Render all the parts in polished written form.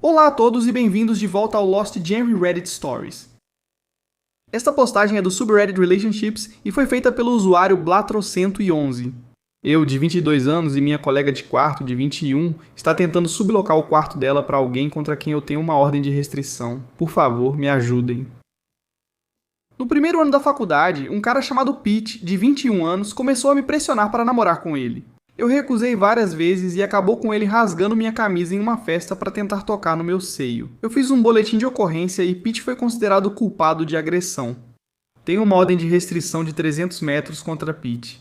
Olá a todos e bem-vindos de volta ao Lost Gen Reddit Stories. Esta postagem é do subreddit Relationships e foi feita pelo usuário Blatro111. Eu, de 22 anos, e minha colega de quarto, de 21, está tentando sublocar o quarto dela para alguém contra quem eu tenho uma ordem de restrição. Por favor, me ajudem. No primeiro ano da faculdade, um cara chamado Pete, de 21 anos, começou a me pressionar para namorar com ele. Eu recusei várias vezes e acabou com ele rasgando minha camisa em uma festa para tentar tocar no meu seio. Eu fiz um boletim de ocorrência e Pete foi considerado culpado de agressão. Tenho uma ordem de restrição de 300 metros contra Pete.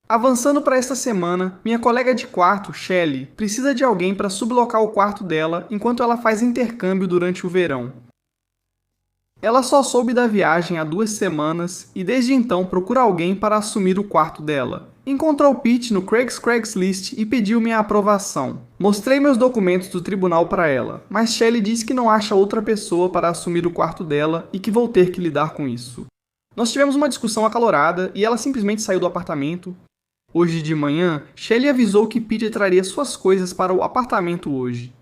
Avançando para esta semana, minha colega de quarto, Shelly, precisa de alguém para sublocar o quarto dela enquanto ela faz intercâmbio durante o verão. Ela só soube da viagem há 2 semanas e desde então procura alguém para assumir o quarto dela. Encontrou Pete no Craigslist e pediu minha aprovação. Mostrei meus documentos do tribunal para ela, mas Shelly disse que não acha outra pessoa para assumir o quarto dela e que vou ter que lidar com isso. Nós tivemos uma discussão acalorada e ela simplesmente saiu do apartamento. Hoje de manhã, Shelly avisou que Pete traria suas coisas para o apartamento hoje.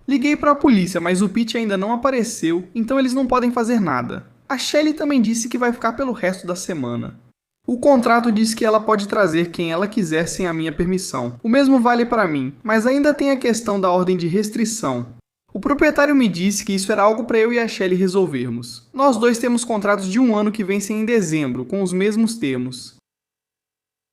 Liguei para a polícia, mas o Pete ainda não apareceu, então eles não podem fazer nada. A Shelly também disse que vai ficar pelo resto da semana. O contrato diz que ela pode trazer quem ela quiser sem a minha permissão. O mesmo vale para mim, mas ainda tem a questão da ordem de restrição. O proprietário me disse que isso era algo para eu e a Shelly resolvermos. Nós dois temos contratos de 1 ano que vencem em dezembro, com os mesmos termos.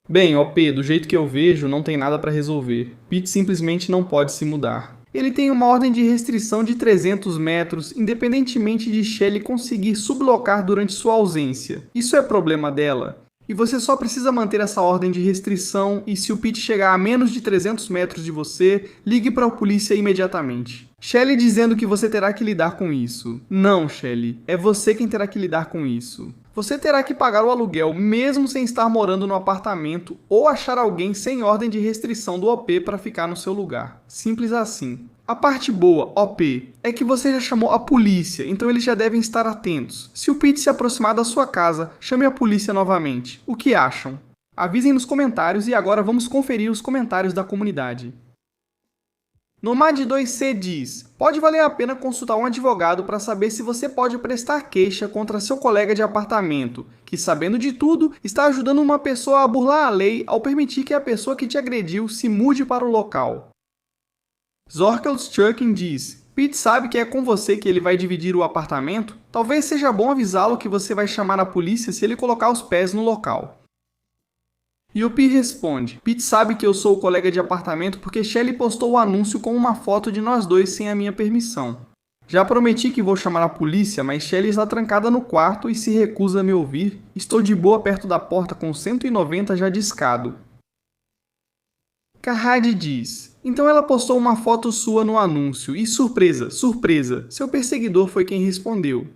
Bem, OP, do jeito que eu vejo, não tem nada para resolver. Pete simplesmente não pode se mudar. Ele tem uma ordem de restrição de 300 metros, independentemente de Shelly conseguir sublocar durante sua ausência. Isso é problema dela. E você só precisa manter essa ordem de restrição e se o Pete chegar a menos de 300 metros de você, ligue para a polícia imediatamente. Shelly dizendo que você terá que lidar com isso. Não, Shelly, é você quem terá que lidar com isso. Você terá que pagar o aluguel mesmo sem estar morando no apartamento ou achar alguém sem ordem de restrição do OP para ficar no seu lugar. Simples assim. A parte boa, OP, é que você já chamou a polícia, então eles já devem estar atentos. Se o Pete se aproximar da sua casa, chame a polícia novamente. O que acham? Avisem nos comentários e agora vamos conferir os comentários da comunidade. Nomad2C diz: pode valer a pena consultar um advogado para saber se você pode prestar queixa contra seu colega de apartamento, que sabendo de tudo, está ajudando uma pessoa a burlar a lei ao permitir que a pessoa que te agrediu se mude para o local. Zorkels Chucking diz: Pete sabe que é com você que ele vai dividir o apartamento? Talvez seja bom avisá-lo que você vai chamar a polícia se ele colocar os pés no local. Yuppie responde: Pete sabe que eu sou o colega de apartamento porque Shelly postou o anúncio com uma foto de nós dois sem a minha permissão. Já prometi que vou chamar a polícia, mas Shelly está trancada no quarto e se recusa a me ouvir. Estou de boa perto da porta com 190 já discado. Carrade diz: então ela postou uma foto sua no anúncio e surpresa, seu perseguidor foi quem respondeu.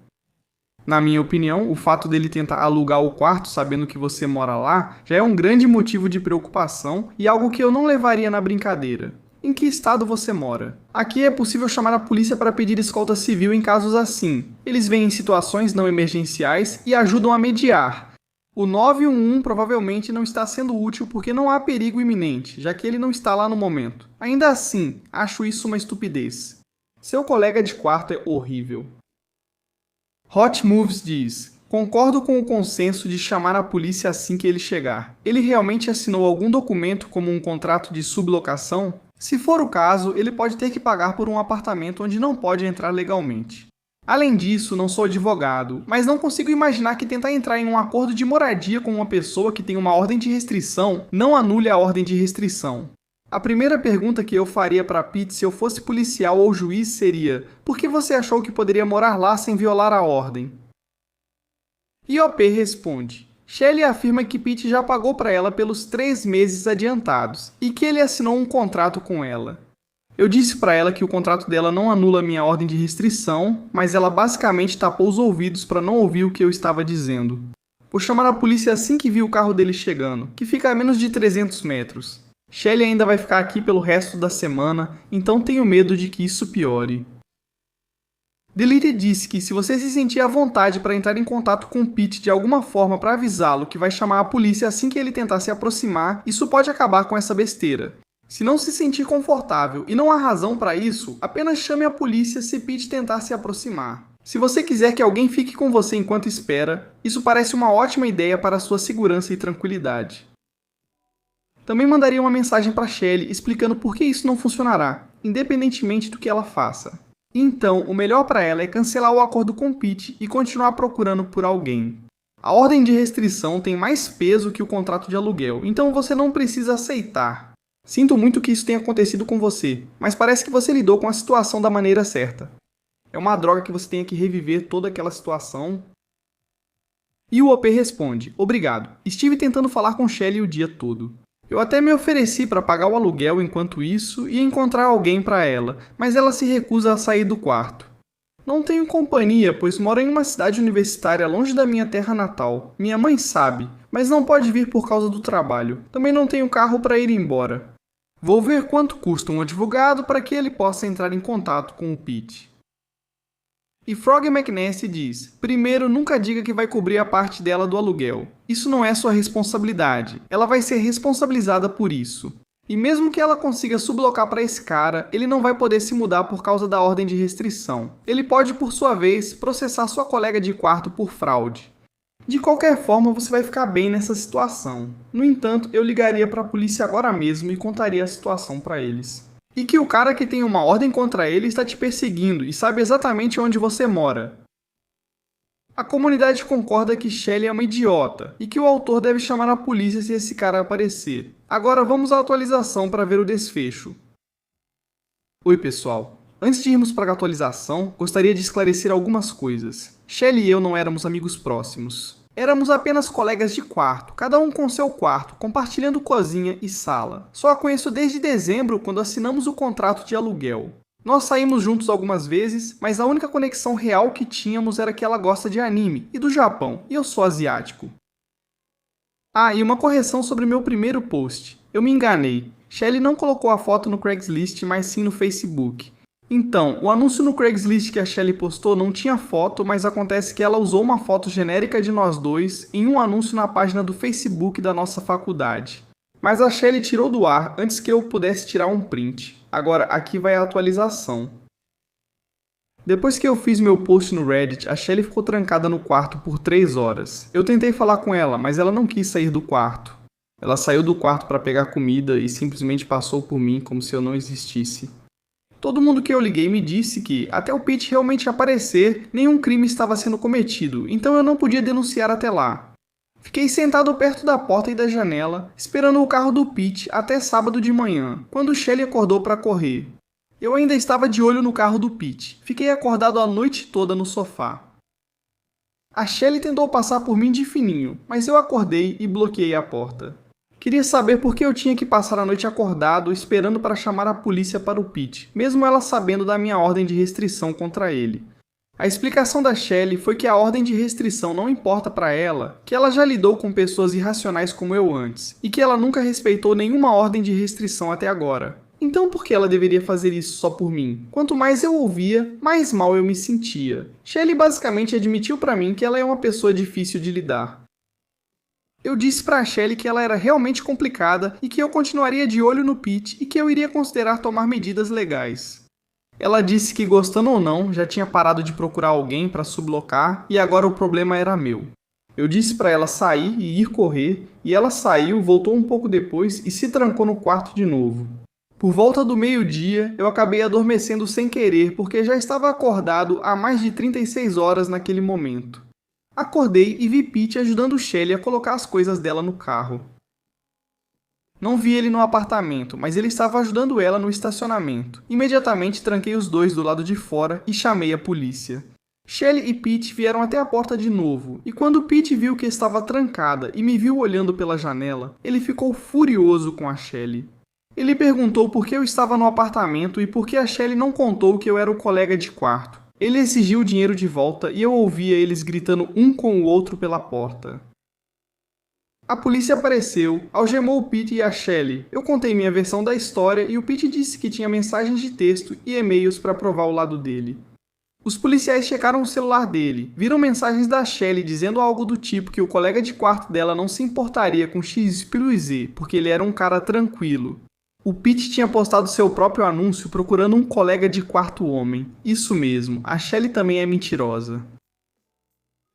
Na minha opinião, o fato dele tentar alugar o quarto sabendo que você mora lá já é um grande motivo de preocupação e algo que eu não levaria na brincadeira. Em que estado você mora? Aqui é possível chamar a polícia para pedir escolta civil em casos assim. Eles veem situações não emergenciais e ajudam a mediar. O 911 provavelmente não está sendo útil porque não há perigo iminente, já que ele não está lá no momento. Ainda assim, acho isso uma estupidez. Seu colega de quarto é horrível. Hot Moves diz: concordo com o consenso de chamar a polícia assim que ele chegar. Ele realmente assinou algum documento como um contrato de sublocação? Se for o caso, ele pode ter que pagar por um apartamento onde não pode entrar legalmente. Além disso, não sou advogado, mas não consigo imaginar que tentar entrar em um acordo de moradia com uma pessoa que tem uma ordem de restrição não anule a ordem de restrição. A primeira pergunta que eu faria para Pete se eu fosse policial ou juiz seria: por que você achou que poderia morar lá sem violar a ordem? IOP responde: Shelly afirma que Pete já pagou para ela pelos 3 meses adiantados e que ele assinou um contrato com ela. Eu disse para ela que o contrato dela não anula minha ordem de restrição, mas ela basicamente tapou os ouvidos para não ouvir o que eu estava dizendo. Vou chamar a polícia assim que vi o carro dele chegando, que fica a menos de 300 metros. Shelly ainda vai ficar aqui pelo resto da semana, então tenho medo de que isso piore. Delete disse que se você se sentir à vontade para entrar em contato com Pete de alguma forma para avisá-lo que vai chamar a polícia assim que ele tentar se aproximar, isso pode acabar com essa besteira. Se não se sentir confortável e não há razão para isso, apenas chame a polícia se Pete tentar se aproximar. Se você quiser que alguém fique com você enquanto espera, isso parece uma ótima ideia para sua segurança e tranquilidade. Também mandaria uma mensagem para Shelly explicando por que isso não funcionará, independentemente do que ela faça. Então, o melhor para ela é cancelar o acordo com Pete e continuar procurando por alguém. A ordem de restrição tem mais peso que o contrato de aluguel, então você não precisa aceitar. Sinto muito que isso tenha acontecido com você, mas parece que você lidou com a situação da maneira certa. É uma droga que você tenha que reviver toda aquela situação. E o OP responde: obrigado, estive tentando falar com Shelly o dia todo. Eu até me ofereci para pagar o aluguel enquanto isso e encontrar alguém para ela, mas ela se recusa a sair do quarto. Não tenho companhia, pois moro em uma cidade universitária longe da minha terra natal. Minha mãe sabe, mas não pode vir por causa do trabalho. Também não tenho carro para ir embora. Vou ver quanto custa um advogado para que ele possa entrar em contato com o Pete. E Frog McNasty diz: primeiro, nunca diga que vai cobrir a parte dela do aluguel. Isso não é sua responsabilidade. Ela vai ser responsabilizada por isso. E mesmo que ela consiga sublocar para esse cara, ele não vai poder se mudar por causa da ordem de restrição. Ele pode, por sua vez, processar sua colega de quarto por fraude. De qualquer forma, você vai ficar bem nessa situação. No entanto, eu ligaria para a polícia agora mesmo e contaria a situação para eles. E que o cara que tem uma ordem contra ele está te perseguindo e sabe exatamente onde você mora. A comunidade concorda que Shelly é uma idiota e que o autor deve chamar a polícia se esse cara aparecer. Agora vamos à atualização para ver o desfecho. Oi pessoal, antes de irmos para a atualização, gostaria de esclarecer algumas coisas. Shelly e eu não éramos amigos próximos. Éramos apenas colegas de quarto, cada um com seu quarto, compartilhando cozinha e sala. Só a conheço desde dezembro, quando assinamos o contrato de aluguel. Nós saímos juntos algumas vezes, mas a única conexão real que tínhamos era que ela gosta de anime e do Japão, e eu sou asiático. Ah, e uma correção sobre meu primeiro post. Eu me enganei. Shelly não colocou a foto no Craigslist, mas sim no Facebook. Então, o anúncio no Craigslist que a Shelly postou não tinha foto, mas acontece que ela usou uma foto genérica de nós dois em um anúncio na página do Facebook da nossa faculdade. Mas a Shelly tirou do ar antes que eu pudesse tirar um print. Agora, aqui vai a atualização. Depois que eu fiz meu post no Reddit, a Shelly ficou trancada no quarto por 3 horas. Eu tentei falar com ela, mas ela não quis sair do quarto. Ela saiu do quarto para pegar comida e simplesmente passou por mim como se eu não existisse. Todo mundo que eu liguei me disse que, até o Pete realmente aparecer, nenhum crime estava sendo cometido, então eu não podia denunciar até lá. Fiquei sentado perto da porta e da janela, esperando o carro do Pete até sábado de manhã, quando Shelly acordou para correr. Eu ainda estava de olho no carro do Pete. Fiquei acordado a noite toda no sofá. A Shelly tentou passar por mim de fininho, mas eu acordei e bloqueei a porta. Queria saber por que eu tinha que passar a noite acordado esperando para chamar a polícia para o Pete, mesmo ela sabendo da minha ordem de restrição contra ele. A explicação da Shelly foi que a ordem de restrição não importa para ela, que ela já lidou com pessoas irracionais como eu antes, e que ela nunca respeitou nenhuma ordem de restrição até agora. Então por que ela deveria fazer isso só por mim? Quanto mais eu ouvia, mais mal eu me sentia. Shelly basicamente admitiu para mim que ela é uma pessoa difícil de lidar. Eu disse para a Shelly que ela era realmente complicada e que eu continuaria de olho no Pete e que eu iria considerar tomar medidas legais. Ela disse que, gostando ou não, já tinha parado de procurar alguém para sublocar e agora o problema era meu. Eu disse para ela sair e ir correr, e ela saiu, voltou um pouco depois e se trancou no quarto de novo. Por volta do meio-dia, eu acabei adormecendo sem querer porque já estava acordado há mais de 36 horas naquele momento. Acordei e vi Pete ajudando Shelly a colocar as coisas dela no carro. Não vi ele no apartamento, mas ele estava ajudando ela no estacionamento. Imediatamente tranquei os dois do lado de fora e chamei a polícia. Shelly e Pete vieram até a porta de novo, e quando Pete viu que estava trancada e me viu olhando pela janela, ele ficou furioso com a Shelly. Ele perguntou por que eu estava no apartamento e por que a Shelly não contou que eu era o colega de quarto. Ele exigiu o dinheiro de volta e eu ouvia eles gritando um com o outro pela porta. A polícia apareceu, algemou o Pete e a Shelly. Eu contei minha versão da história e o Pete disse que tinha mensagens de texto e e-mails para provar o lado dele. Os policiais checaram o celular dele, viram mensagens da Shelly dizendo algo do tipo que o colega de quarto dela não se importaria com X y Z, porque ele era um cara tranquilo. O Pete tinha postado seu próprio anúncio procurando um colega de quarto homem. Isso mesmo, a Shelley também é mentirosa.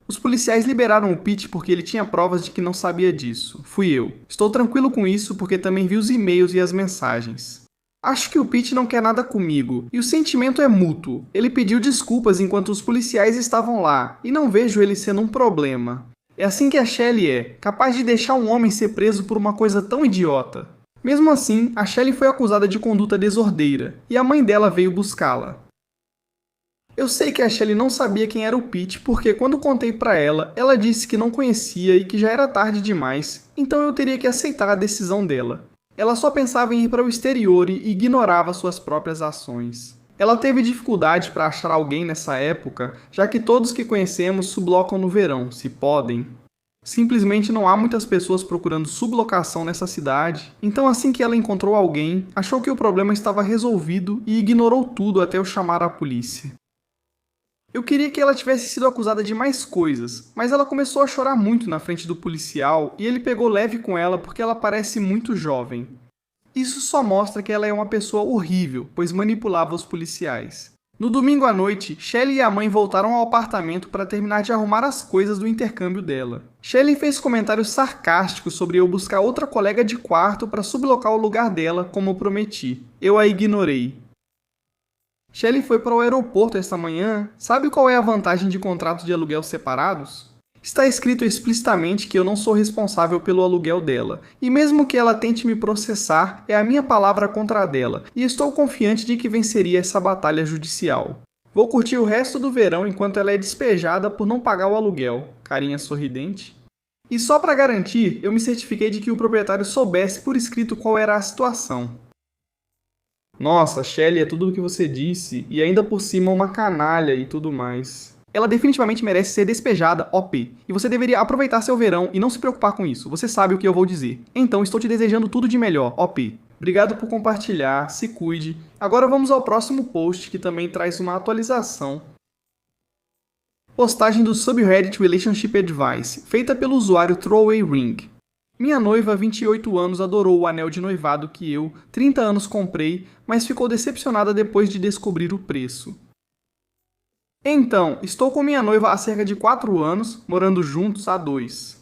Os policiais liberaram o Pete porque ele tinha provas de que não sabia disso. Fui eu. Estou tranquilo com isso porque também vi os e-mails e as mensagens. Acho que o Pete não quer nada comigo, e o sentimento é mútuo. Ele pediu desculpas enquanto os policiais estavam lá, e não vejo ele sendo um problema. É assim que a Shelley é, capaz de deixar um homem ser preso por uma coisa tão idiota. Mesmo assim, a Shelley foi acusada de conduta desordeira, e a mãe dela veio buscá-la. Eu sei que a Shelley não sabia quem era o Pete porque quando contei pra ela, ela disse que não conhecia e que já era tarde demais, então eu teria que aceitar a decisão dela. Ela só pensava em ir para o exterior e ignorava suas próprias ações. Ela teve dificuldade para achar alguém nessa época, já que todos que conhecemos sublocam no verão, se podem. Simplesmente não há muitas pessoas procurando sublocação nessa cidade, então assim que ela encontrou alguém, achou que o problema estava resolvido e ignorou tudo até eu chamar a polícia. Eu queria que ela tivesse sido acusada de mais coisas, mas ela começou a chorar muito na frente do policial e ele pegou leve com ela porque ela parece muito jovem. Isso só mostra que ela é uma pessoa horrível, pois manipulava os policiais. No domingo à noite, Shelley e a mãe voltaram ao apartamento para terminar de arrumar as coisas do intercâmbio dela. Shelley fez comentários sarcásticos sobre eu buscar outra colega de quarto para sublocar o lugar dela, como prometi. Eu a ignorei. Shelley foi para o aeroporto esta manhã. Sabe qual é a vantagem de contratos de aluguel separados? Está escrito explicitamente que eu não sou responsável pelo aluguel dela, e mesmo que ela tente me processar, é a minha palavra contra a dela, e estou confiante de que venceria essa batalha judicial. Vou curtir o resto do verão enquanto ela é despejada por não pagar o aluguel, carinha sorridente. E só para garantir, eu me certifiquei de que o proprietário soubesse por escrito qual era a situação. Nossa, Shelley é tudo o que você disse, e ainda por cima uma canalha e tudo mais. Ela definitivamente merece ser despejada, OP. E você deveria aproveitar seu verão e não se preocupar com isso. Você sabe o que eu vou dizer. Então, estou te desejando tudo de melhor, OP. Obrigado por compartilhar, se cuide. Agora vamos ao próximo post, que também traz uma atualização. Postagem do subreddit Relationship Advice, feita pelo usuário Throwaway Ring. Minha noiva, 28 anos, adorou o anel de noivado que eu, 30 anos, comprei, mas ficou decepcionada depois de descobrir o preço. Então, estou com minha noiva há cerca de 4 anos, morando juntos há 2.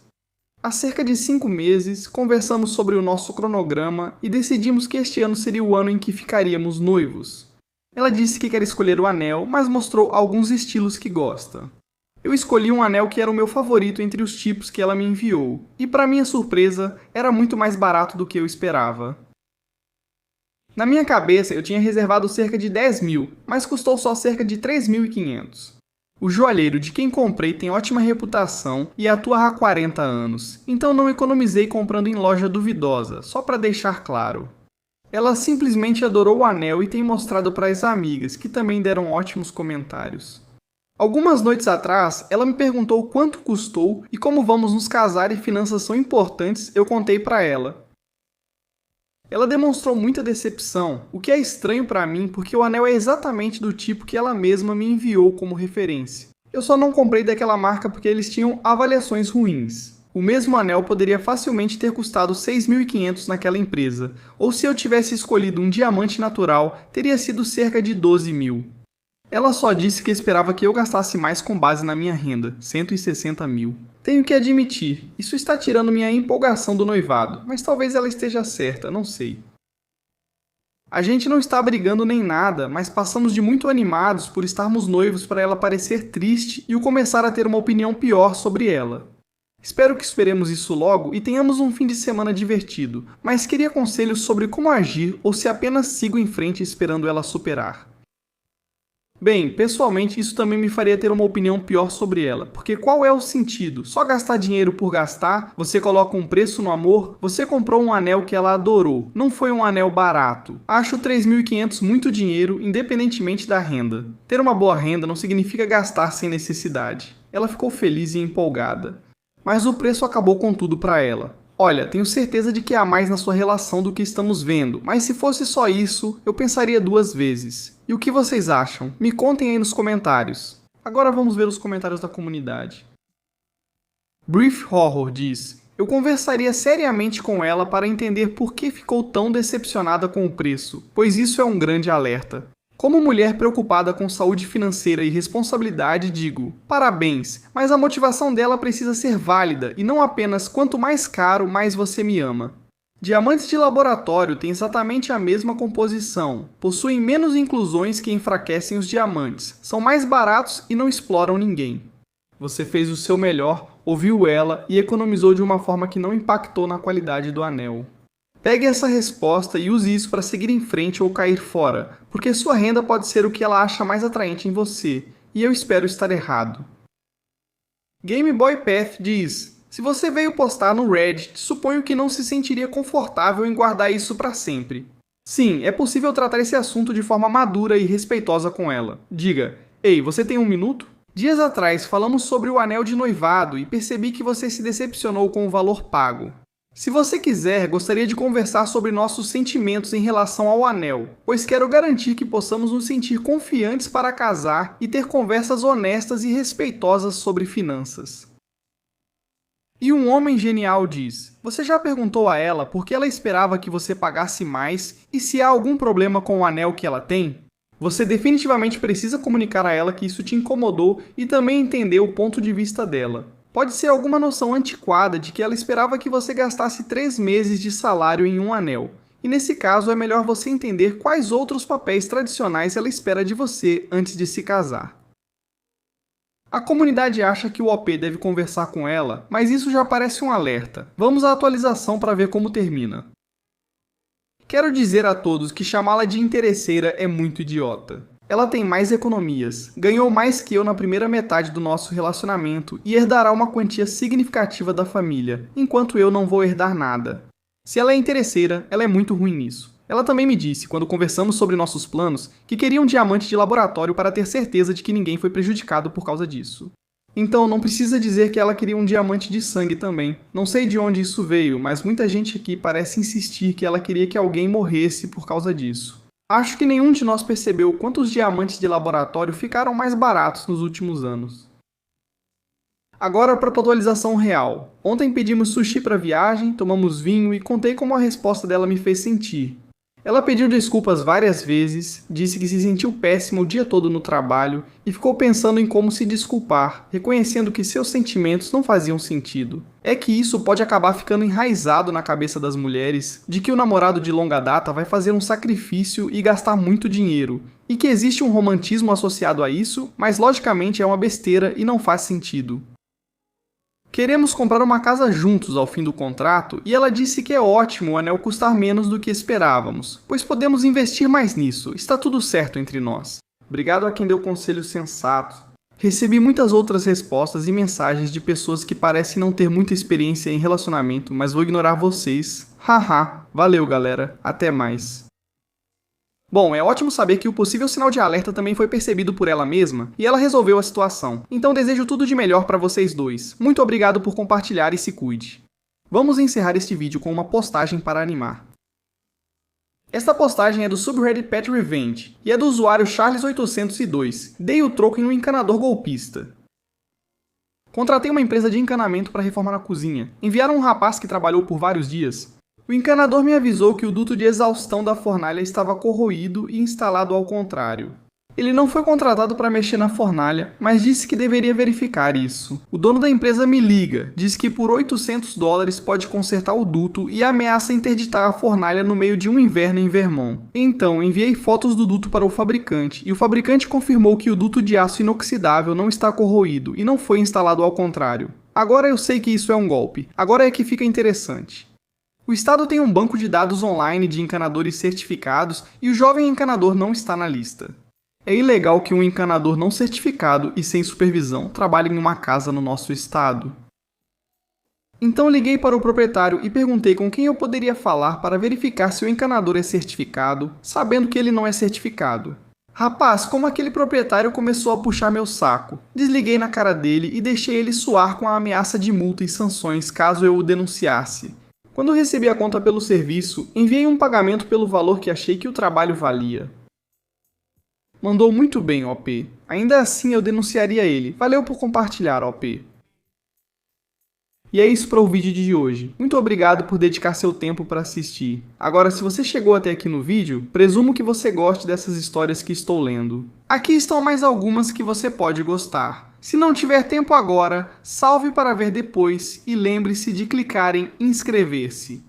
Há cerca de 5 meses, conversamos sobre o nosso cronograma e decidimos que este ano seria o ano em que ficaríamos noivos. Ela disse que quer escolher o anel, mas mostrou alguns estilos que gosta. Eu escolhi um anel que era o meu favorito entre os tipos que ela me enviou, e para minha surpresa, era muito mais barato do que eu esperava. Na minha cabeça, eu tinha reservado cerca de 10 mil, mas custou só cerca de 3.500. O joalheiro de quem comprei tem ótima reputação e atua há 40 anos, então não economizei comprando em loja duvidosa, só para deixar claro. Ela simplesmente adorou o anel e tem mostrado para as amigas, que também deram ótimos comentários. Algumas noites atrás, ela me perguntou quanto custou e como vamos nos casar e finanças são importantes, eu contei para ela. Ela demonstrou muita decepção, o que é estranho para mim porque o anel é exatamente do tipo que ela mesma me enviou como referência. Eu só não comprei daquela marca porque eles tinham avaliações ruins. O mesmo anel poderia facilmente ter custado 6.500 naquela empresa, ou se eu tivesse escolhido um diamante natural, teria sido cerca de 12 mil. Ela só disse que esperava que eu gastasse mais com base na minha renda, 160 mil. Tenho que admitir, isso está tirando minha empolgação do noivado, mas talvez ela esteja certa, não sei. A gente não está brigando nem nada, mas passamos de muito animados por estarmos noivos para ela parecer triste e o começar a ter uma opinião pior sobre ela. Espero que esperemos isso logo e tenhamos um fim de semana divertido, mas queria conselhos sobre como agir ou se apenas sigo em frente esperando ela superar. Bem, pessoalmente isso também me faria ter uma opinião pior sobre ela, porque qual é o sentido? Só gastar dinheiro por gastar? Você coloca um preço no amor? Você comprou um anel que ela adorou, não foi um anel barato. Acho 3.500 muito dinheiro, independentemente da renda. Ter uma boa renda não significa gastar sem necessidade. Ela ficou feliz e empolgada. Mas o preço acabou com tudo para ela. Olha, tenho certeza de que há mais na sua relação do que estamos vendo, mas se fosse só isso, eu pensaria 2 vezes. E o que vocês acham? Me contem aí nos comentários. Agora vamos ver os comentários da comunidade. Brief Horror diz: Eu conversaria seriamente com ela para entender por que ficou tão decepcionada com o preço, pois isso é um grande alerta. Como mulher preocupada com saúde financeira e responsabilidade, digo, parabéns, mas a motivação dela precisa ser válida e não apenas quanto mais caro, mais você me ama. Diamantes de laboratório têm exatamente a mesma composição, possuem menos inclusões que enfraquecem os diamantes, são mais baratos e não exploram ninguém. Você fez o seu melhor, ouviu ela e economizou de uma forma que não impactou na qualidade do anel. Pegue essa resposta e use isso para seguir em frente ou cair fora, porque sua renda pode ser o que ela acha mais atraente em você, e eu espero estar errado. Game Boy Path diz: se você veio postar no Reddit, suponho que não se sentiria confortável em guardar isso para sempre. Sim, é possível tratar esse assunto de forma madura e respeitosa com ela. Diga: ei, você tem um minuto? Dias atrás falamos sobre o anel de noivado e percebi que você se decepcionou com o valor pago. Se você quiser, gostaria de conversar sobre nossos sentimentos em relação ao anel, pois quero garantir que possamos nos sentir confiantes para casar e ter conversas honestas e respeitosas sobre finanças. E um homem genial diz: você já perguntou a ela por que ela esperava que você pagasse mais e se há algum problema com o anel que ela tem? Você definitivamente precisa comunicar a ela que isso te incomodou e também entender o ponto de vista dela. Pode ser alguma noção antiquada de que ela esperava que você gastasse 3 meses de salário em um anel. E nesse caso é melhor você entender quais outros papéis tradicionais ela espera de você antes de se casar. A comunidade acha que o OP deve conversar com ela, mas isso já parece um alerta. Vamos à atualização para ver como termina. Quero dizer a todos que chamá-la de interesseira é muito idiota. Ela tem mais economias, ganhou mais que eu na primeira metade do nosso relacionamento e herdará uma quantia significativa da família, enquanto eu não vou herdar nada. Se ela é interesseira, ela é muito ruim nisso. Ela também me disse, quando conversamos sobre nossos planos, que queria um diamante de laboratório para ter certeza de que ninguém foi prejudicado por causa disso. Então, não precisa dizer que ela queria um diamante de sangue também. Não sei de onde isso veio, mas muita gente aqui parece insistir que ela queria que alguém morresse por causa disso. Acho que nenhum de nós percebeu quantos diamantes de laboratório ficaram mais baratos nos últimos anos. Agora para a atualização real. Ontem pedimos sushi para a viagem, tomamos vinho e contei como a resposta dela me fez sentir. Ela pediu desculpas várias vezes, disse que se sentiu péssima o dia todo no trabalho e ficou pensando em como se desculpar, reconhecendo que seus sentimentos não faziam sentido. É que isso pode acabar ficando enraizado na cabeça das mulheres, de que o namorado de longa data vai fazer um sacrifício e gastar muito dinheiro, e que existe um romantismo associado a isso, mas logicamente é uma besteira e não faz sentido. Queremos comprar uma casa juntos ao fim do contrato e ela disse que é ótimo o anel custar menos do que esperávamos, pois podemos investir mais nisso, está tudo certo entre nós. Obrigado a quem deu conselhos sensatos. Recebi muitas outras respostas e mensagens de pessoas que parecem não ter muita experiência em relacionamento, mas vou ignorar vocês. Haha, valeu galera, até mais. Bom, é ótimo saber que o possível sinal de alerta também foi percebido por ela mesma e ela resolveu a situação. Então desejo tudo de melhor para vocês dois. Muito obrigado por compartilhar e se cuide. Vamos encerrar este vídeo com uma postagem para animar. Esta postagem é do subreddit Pet Revenge e é do usuário Charles802. Dei o troco em um encanador golpista. Contratei uma empresa de encanamento para reformar a cozinha. Enviaram um rapaz que trabalhou por vários dias. O encanador me avisou que o duto de exaustão da fornalha estava corroído e instalado ao contrário. Ele não foi contratado para mexer na fornalha, mas disse que deveria verificar isso. O dono da empresa me liga, diz que por $800 pode consertar o duto e ameaça interditar a fornalha no meio de um inverno em Vermont. Então, enviei fotos do duto para o fabricante, e o fabricante confirmou que o duto de aço inoxidável não está corroído e não foi instalado ao contrário. Agora eu sei que isso é um golpe. Agora é que fica interessante. O estado tem um banco de dados online de encanadores certificados e o jovem encanador não está na lista. É ilegal que um encanador não certificado e sem supervisão trabalhe em uma casa no nosso estado. Então liguei para o proprietário e perguntei com quem eu poderia falar para verificar se o encanador é certificado, sabendo que ele não é certificado. Rapaz, como aquele proprietário começou a puxar meu saco. Desliguei na cara dele e deixei ele suar com a ameaça de multa e sanções caso eu o denunciasse. Quando recebi a conta pelo serviço, enviei um pagamento pelo valor que achei que o trabalho valia. Mandou muito bem, OP. Ainda assim eu denunciaria ele. Valeu por compartilhar, OP. E é isso para o vídeo de hoje. Muito obrigado por dedicar seu tempo para assistir. Agora, se você chegou até aqui no vídeo, presumo que você goste dessas histórias que estou lendo. Aqui estão mais algumas que você pode gostar. Se não tiver tempo agora, salve para ver depois e lembre-se de clicar em inscrever-se.